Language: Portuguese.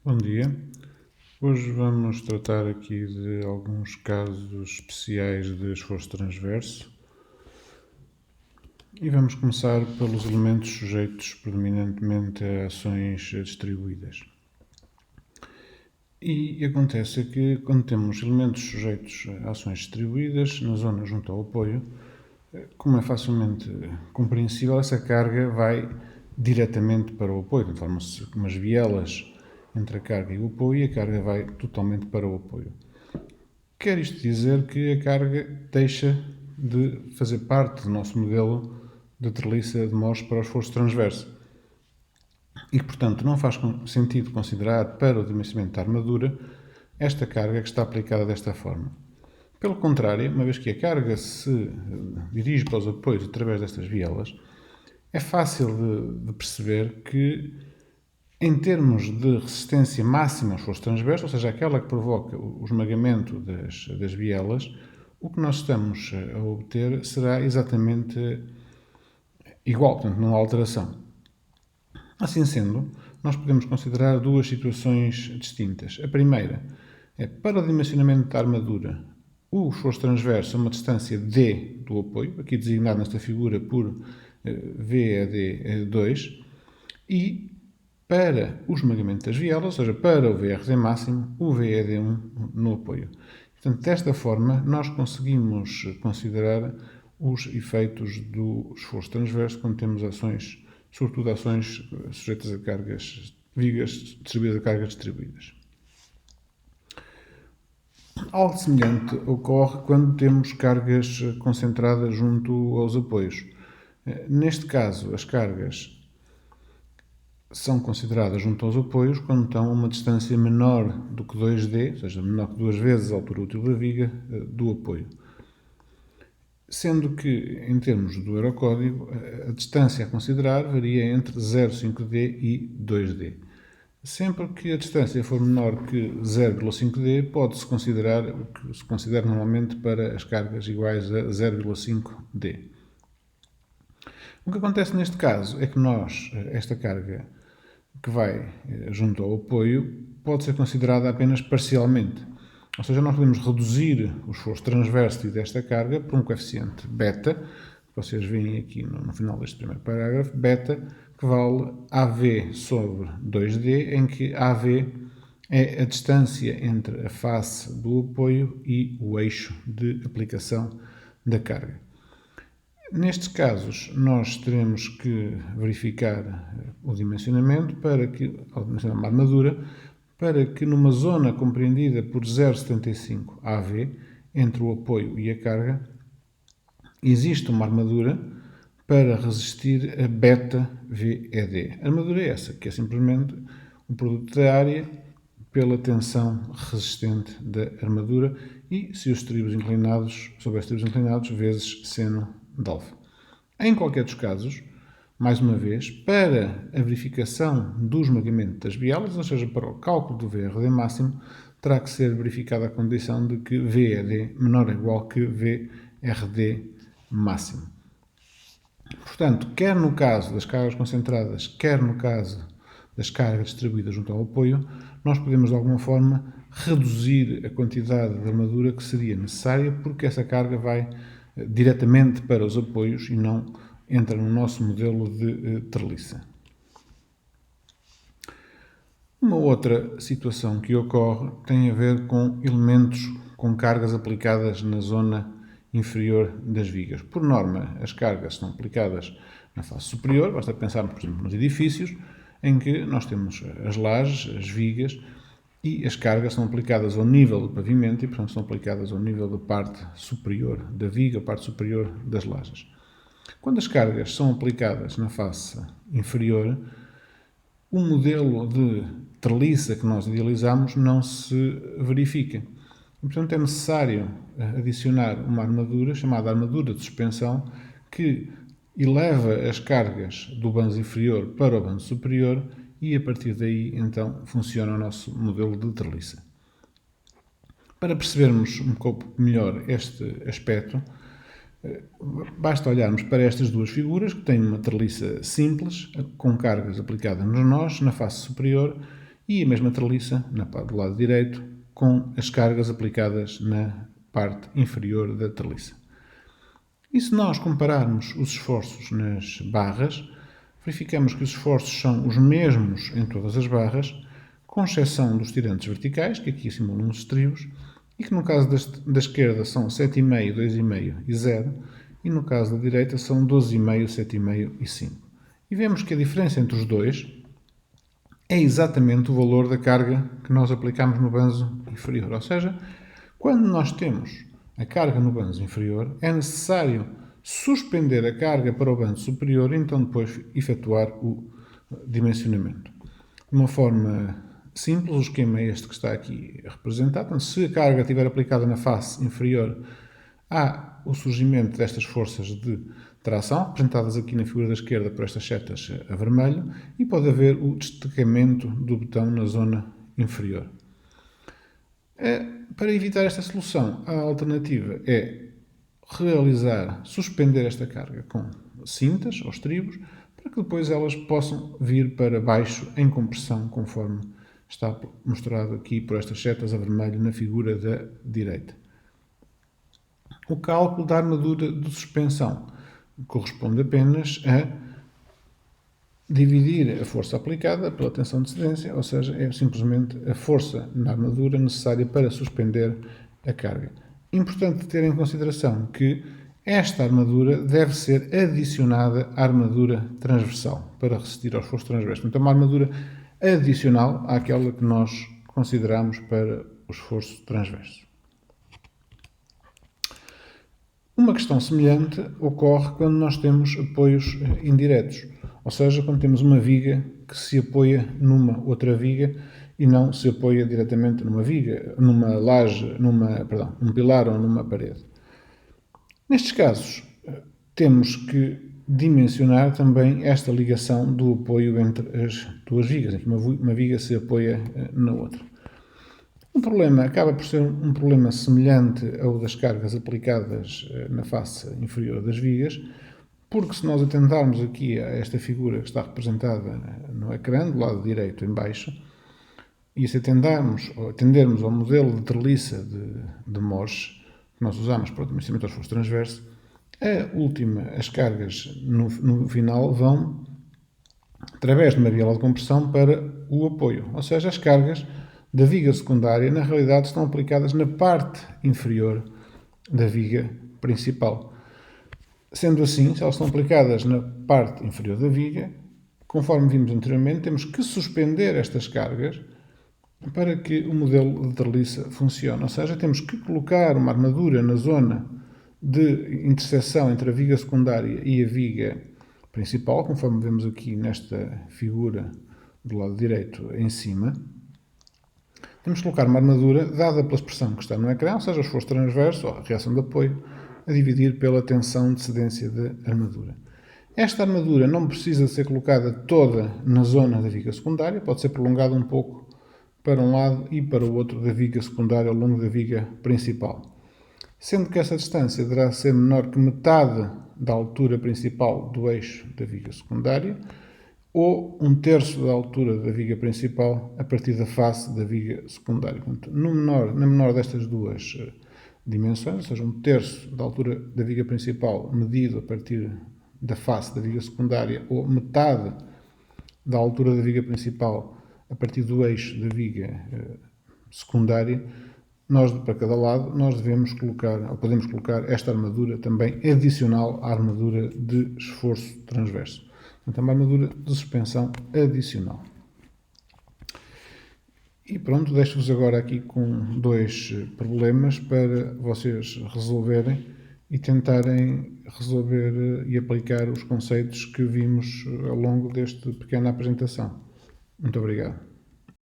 Bom dia. Hoje vamos tratar aqui de alguns casos especiais de esforço transverso e vamos começar pelos elementos sujeitos predominantemente a ações distribuídas. E acontece que quando temos elementos sujeitos a ações distribuídas na zona junto ao apoio, como é facilmente compreensível, essa carga vai diretamente para o apoio, formam-se umas bielas entre a carga e o apoio e a carga vai totalmente para o apoio. Quer isto dizer que a carga deixa de fazer parte do nosso modelo de treliça de Morse para o esforço transverso e, portanto, não faz sentido considerar para o dimensionamento da armadura esta carga que está aplicada desta forma. Pelo contrário, uma vez que a carga se dirige para os apoios através destas bielas, é fácil de perceber que, em termos de resistência máxima ao esforço transverso, ou seja, aquela que provoca o esmagamento das bielas, o que nós estamos a obter será exatamente igual, portanto, não há alteração. Assim sendo, nós podemos considerar duas situações distintas. A primeira é, para o dimensionamento da armadura, o esforço transverso a uma distância d do apoio, aqui designado nesta figura por VED2, e para o esmagamento das bielas, ou seja, para o VRD máximo, o VED1 no apoio. Portanto, desta forma, nós conseguimos considerar os efeitos do esforço transverso quando temos ações, sobretudo ações sujeitas a cargas, vigas distribuídas a cargas distribuídas. Algo semelhante ocorre quando temos cargas concentradas junto aos apoios. Neste caso, as cargas são consideradas junto aos apoios quando estão a uma distância menor do que 2D, ou seja, menor que 2 vezes a altura útil da viga do apoio. Sendo que, em termos do Eurocódigo, a distância a considerar varia entre 0,5D e 2D. Sempre que a distância for menor que 0,5D, pode-se considerar o que se considera normalmente para as cargas iguais a 0,5D. O que acontece neste caso é que esta carga que vai junto ao apoio, pode ser considerada apenas parcialmente. Ou seja, nós podemos reduzir o esforço transverso desta carga por um coeficiente beta, que vocês veem aqui no final deste primeiro parágrafo, beta, que vale AV sobre 2D, em que AV é a distância entre a face do apoio e o eixo de aplicação da carga. Nestes casos, nós teremos que verificar o dimensionamento ao dimensionar uma armadura, para que numa zona compreendida por 0,75 AV, entre o apoio e a carga, existe uma armadura para resistir a beta VED. A armadura é essa, que é simplesmente o produto da área pela tensão resistente da armadura e se os estribos inclinados, sobre os estribos inclinados, vezes seno de alfa. Em qualquer dos casos, mais uma vez, para a verificação do esmagamento das bielas, ou seja, para o cálculo do VRD máximo, terá que ser verificada a condição de que VED menor ou igual que VRD máximo. Portanto, quer no caso das cargas concentradas, quer no caso das cargas distribuídas junto ao apoio, nós podemos de alguma forma reduzir a quantidade de armadura que seria necessária, porque essa carga vai diretamente para os apoios e não entra no nosso modelo de treliça. Uma outra situação que ocorre tem a ver com elementos com cargas aplicadas na zona inferior das vigas. Por norma, as cargas são aplicadas na face superior, basta pensar, por exemplo, nos edifícios, em que nós temos as lajes, as vigas, e as cargas são aplicadas ao nível do pavimento e, portanto, são aplicadas ao nível da parte superior da viga, a parte superior das lajes. Quando as cargas são aplicadas na face inferior, o modelo de treliça que nós idealizamos não se verifica. E, portanto, é necessário adicionar uma armadura, chamada armadura de suspensão, que eleva as cargas do bando inferior para o bando superior e, a partir daí, então, funciona o nosso modelo de treliça. Para percebermos um pouco melhor este aspecto, basta olharmos para estas duas figuras, que têm uma treliça simples, com cargas aplicadas nos nós, na face superior, e a mesma treliça do lado direito com as cargas aplicadas na parte inferior da treliça. E se nós compararmos os esforços nas barras, verificamos que os esforços são os mesmos em todas as barras, com exceção dos tirantes verticais, que aqui simulam os estribos, e que no caso da esquerda são 7,5, 2,5 e 0, e no caso da direita são 12,5, 7,5 e 5. E vemos que a diferença entre os dois é exatamente o valor da carga que nós aplicamos no banzo inferior. Ou seja, quando nós temos a carga no banzo inferior, é necessário suspender a carga para o banzo superior e então depois efetuar o dimensionamento. De uma forma simples, o esquema é este que está aqui representado. Se a carga estiver aplicada na face inferior, há o surgimento destas forças de tração, representadas aqui na figura da esquerda por estas setas a vermelho, e pode haver o destacamento do botão na zona inferior. Para evitar esta solução, a alternativa é suspender esta carga com cintas ou estribos, para que depois elas possam vir para baixo em compressão, conforme está mostrado aqui por estas setas a vermelho na figura da direita. O cálculo da armadura de suspensão corresponde apenas a dividir a força aplicada pela tensão de cedência, ou seja, é simplesmente a força na armadura necessária para suspender a carga. Importante ter em consideração que esta armadura deve ser adicionada à armadura transversal para resistir ao esforço transverso. Então, uma armadura adicional àquela que nós consideramos para o esforço transverso. Uma questão semelhante ocorre quando nós temos apoios indiretos, ou seja, quando temos uma viga que se apoia numa outra viga e não se apoia diretamente numa viga, numa laje, num pilar ou numa parede. Nestes casos, temos que dimensionar também esta ligação do apoio entre as duas vigas, em que uma viga se apoia na outra. O problema acaba por ser um problema semelhante ao das cargas aplicadas na face inferior das vigas, porque se nós atentarmos aqui a esta figura que está representada no ecrã, do lado direito em baixo, e se atendermos ao modelo de treliça de Morse que nós usamos para o dimensionamento do esforço transverso, as cargas no final vão através de uma biela de compressão para o apoio, ou seja, as cargas da viga secundária na realidade estão aplicadas na parte inferior da viga principal. Sendo assim, se elas estão aplicadas na parte inferior da viga, conforme vimos anteriormente, temos que suspender estas cargas para que o modelo de treliça funcione. Ou seja, temos que colocar uma armadura na zona de interseção entre a viga secundária e a viga principal, conforme vemos aqui nesta figura do lado direito em cima. Temos que colocar uma armadura dada pela expressão que está no ecrã, ou seja, o esforço transverso, ou a reação de apoio, a dividir pela tensão de cedência da armadura. Esta armadura não precisa ser colocada toda na zona da viga secundária, pode ser prolongada um pouco para um lado e para o outro da viga secundária ao longo da viga principal. Sendo que essa distância deverá ser menor que metade da altura principal do eixo da viga secundária, ou 1/3 da altura da viga principal a partir da face da viga secundária. Portanto, na menor destas duas dimensões, ou seja, 1/3 da altura da viga principal medido a partir da face da viga secundária, ou metade da altura da viga principal a partir do eixo da viga secundária, para cada lado, nós devemos colocar, ou podemos colocar, esta armadura também adicional à armadura de esforço transverso. Portanto, é uma armadura de suspensão adicional. E pronto, deixo-vos agora aqui com 2 problemas para vocês resolverem e tentarem resolver e aplicar os conceitos que vimos ao longo desta pequena apresentação. Muito obrigado.